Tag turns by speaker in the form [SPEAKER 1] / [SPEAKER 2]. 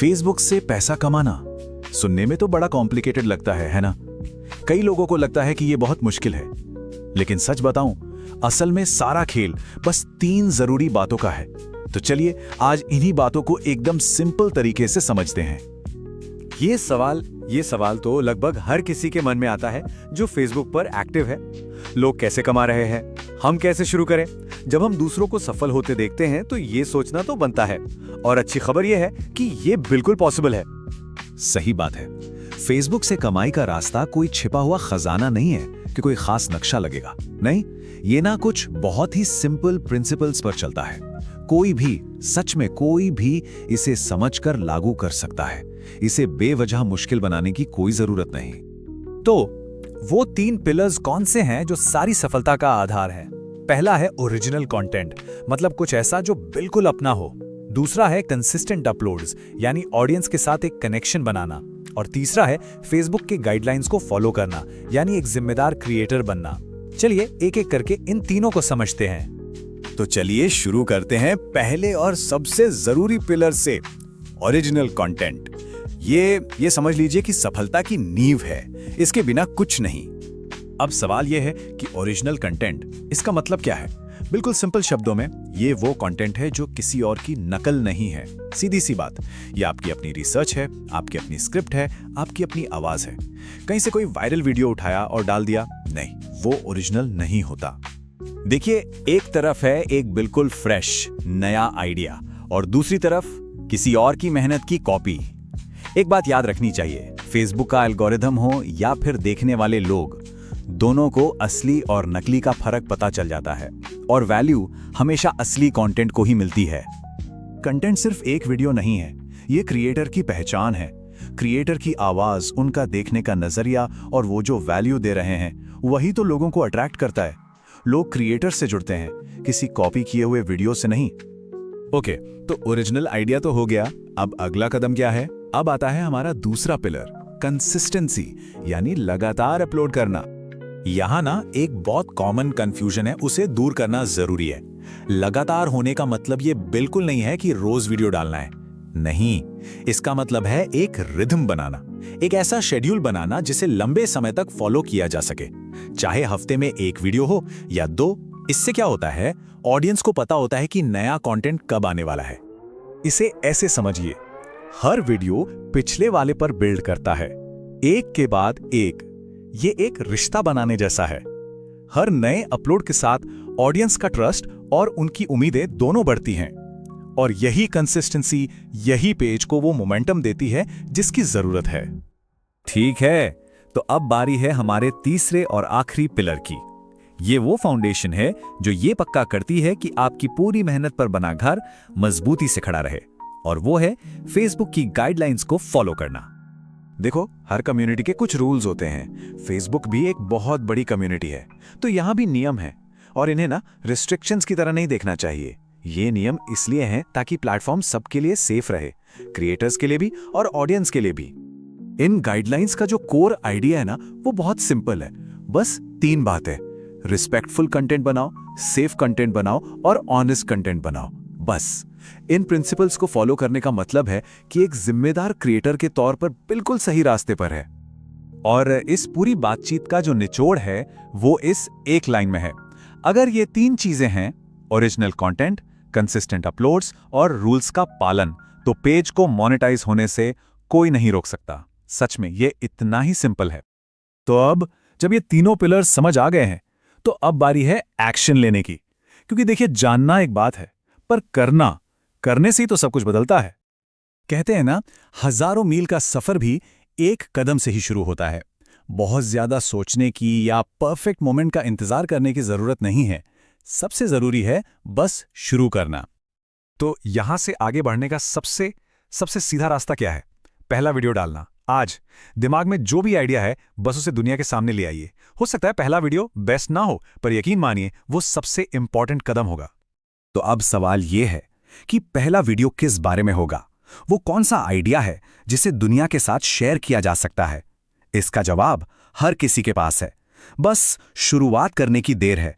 [SPEAKER 1] Facebook से पैसा कमाना सुनने में तो बड़ा कॉम्प्लिकेटेड लगता है ना? कई लोगों को लगता है कि यह बहुत मुश्किल है, लेकिन सच बताऊं, असल में सारा खेल बस 3 जरूरी बातों का है। तो चलिए आज इन्हीं बातों को एकदम सिंपल तरीके से समझते हैं।
[SPEAKER 2] ये सवाल तो लगभग हर किसी के मन में आता है जो फेसबुक पर एक्टिव है। लोग कैसे कमा रहे हैं, हम कैसे शुरू करें? जब हम दूसरों को सफल होते देखते हैं तो ये सोचना तो बनता है। और अच्छी खबर ये है कि ये बिल्कुल पॉसिबल है।
[SPEAKER 1] सही बात है। फेसबुक से कमाई का रास्ता कोई छिपा हुआ खजाना नहीं है कि कोई खास नक्शा लगेगा। नहीं, ये ना कुछ बहुत ही सिंपल प्रिंसिपल्स पर चलता है। कोई भी, सच में कोई भी इसे समझकर लागू कर सकता है। इसे बेवजह मुश्किल बनाने की कोई जरूरत नहीं।
[SPEAKER 3] तो वो 3 पिलर्स कौन से हैं जो सारी सफलता का आधार है? पहला है ओरिजिनल कंटेंट, मतलब कुछ ऐसा जो बिल्कुल अपना हो। दूसरा है कंसिस्टेंट अपलोड्स, यानी ऑडियंस के साथ एक कनेक्शन बनाना। और तीसरा है फेसबुक के गाइडलाइंस को फॉलो करना, यानी एक जिम्मेदार क्रिएटर बनना। चलिए एक एक करके इन तीनों को समझते हैं।
[SPEAKER 2] तो चलिए शुरू करते हैं पहले और सबसे जरूरी पिलर से, ओरिजिनल कंटेंट। ये समझ लीजिए कि सफलता की नींव है, इसके बिना कुछ नहीं।
[SPEAKER 1] अब सवाल यह है कि ओरिजिनल कंटेंट, इसका मतलब क्या है? बिल्कुल सिंपल शब्दों में, ये वो कंटेंट है जो किसी और की नकल नहीं है। सीधी सी बात, ये आपकी अपनी रिसर्च है, आपकी अपनी स्क्रिप्ट है, आपकी अपनी आवाज है। कहीं से कोई वायरल वीडियो उठाया और डाल दिया, नहीं, वो ओरिजिनल नहीं होता।
[SPEAKER 2] देखिए, एक तरफ है एक बिल्कुल फ्रेश नया आइडिया और दूसरी तरफ किसी और की मेहनत की कॉपी। एक बात याद रखनी चाहिए, फेसबुक का एल्गोरिथम हो या फिर देखने वाले लोग, दोनों को असली और नकली का फर्क पता चल जाता है और वैल्यू हमेशा असली कंटेंट को ही मिलती है।
[SPEAKER 1] कंटेंट सिर्फ एक वीडियो नहीं है, ये क्रिएटर की पहचान है। क्रिएटर की आवाज, उनका देखने का नजरिया और वो जो वैल्यू दे रहे हैं, वही तो लोगों को अट्रैक्ट करता है। लोग क्रिएटर से जुड़ते हैं, किसी कॉपी किए हुए वीडियो से नहीं।
[SPEAKER 2] ओके, तो ओरिजिनल आइडिया तो हो गया। अब अगला कदम क्या है?
[SPEAKER 1] अब आता है हमारा दूसरा पिलर, कंसिस्टेंसी, यानी लगातार अपलोड करना।
[SPEAKER 3] यहाँ ना एक बहुत कॉमन कंफ्यूजन है, उसे दूर करना जरूरी है। लगातार होने का मतलब ये बिल्कुल नहीं है कि रोज वीडियो डालना है। नहीं, इसका मतलब है एक रिदम बनाना, एक ऐसा शेड्यूल बनाना जिसे लंबे समय तक फॉलो किया जा सके, चाहे हफ्ते में 1 वीडियो हो या 2। इससे क्या होता है, ऑडियंस को पता होता है कि नया कंटेंट कब आने वाला है।
[SPEAKER 1] इसे ऐसे समझिए, हर वीडियो पिछले वाले पर बिल्ड करता है, एक के बाद एक। ये एक रिश्ता बनाने जैसा है। हर नए अपलोड के साथ ऑडियंस का ट्रस्ट और उनकी उम्मीदें दोनों बढ़ती हैं। और यही कंसिस्टेंसी, यही पेज को वो मोमेंटम देती है जिसकी जरूरत है।
[SPEAKER 2] ठीक है, तो अब बारी है हमारे तीसरे और आखिरी पिलर की। ये वो फाउंडेशन है जो ये पक्का करती है कि आपकी पूरी मेहनत पर बना घर मजबूती से खड़ा रहे, और वो है फेसबुक की गाइडलाइंस को फॉलो करना।
[SPEAKER 1] देखो, हर कम्युनिटी के कुछ रूल्स होते हैं। फेसबुक भी एक बहुत बड़ी कम्युनिटी है, तो यहां भी नियम है, और इन्हें ना रिस्ट्रिक्शंस की तरह नहीं देखना चाहिए। ये नियम इसलिए हैं ताकि प्लेटफॉर्म सबके लिए सेफ रहे, क्रिएटर्स के लिए भी और ऑडियंस के लिए भी। इन गाइडलाइंस का जो कोर आइडिया है ना, वो बहुत सिंपल है। बस 3 बातें: रिस्पेक्टफुल कंटेंट बनाओ, सेफ कंटेंट बनाओ और ऑनेस्ट कंटेंट बनाओ। बस इन प्रिंसिपल्स को फॉलो करने का मतलब है कि एक जिम्मेदार क्रिएटर के तौर पर बिल्कुल सही रास्ते पर है।
[SPEAKER 3] और इस पूरी बातचीत का जो निचोड़ है वो इस एक लाइन में है। अगर ये 3 चीजें हैं, ओरिजिनल कंटेंट, कंसिस्टेंट अपलोड्स और रूल्स का पालन, तो पेज को मोनेटाइज होने से कोई नहीं रोक सकता। सच में ये इतना ही सिंपल है। तो अब जब ये तीनों पिलर्स समझ आ गए हैं, तो अब बारी है एक्शन लेने की। क्योंकि देखिए, जानना एक बात है, पर करने से ही तो सब कुछ बदलता है। कहते हैं ना, हजारों मील का सफर भी एक कदम से ही शुरू होता है। बहुत ज्यादा सोचने की या परफेक्ट मोमेंट का इंतजार करने की जरूरत नहीं है। सबसे जरूरी है बस शुरू करना। तो यहां से आगे बढ़ने का सबसे सीधा रास्ता क्या है? पहला वीडियो डालना। आज दिमाग में जो भी आइडिया है, बस उसे दुनिया के सामने ले आइए। हो सकता है पहला वीडियो बेस्ट ना हो, पर यकीन मानिए वो सबसे इंपॉर्टेंट कदम होगा।
[SPEAKER 2] तो अब सवाल ये है कि पहला वीडियो किस बारे में होगा? वो कौन सा आइडिया है जिसे दुनिया के साथ शेयर किया जा सकता है? इसका जवाब हर किसी के पास है, बस शुरुआत करने की देर है।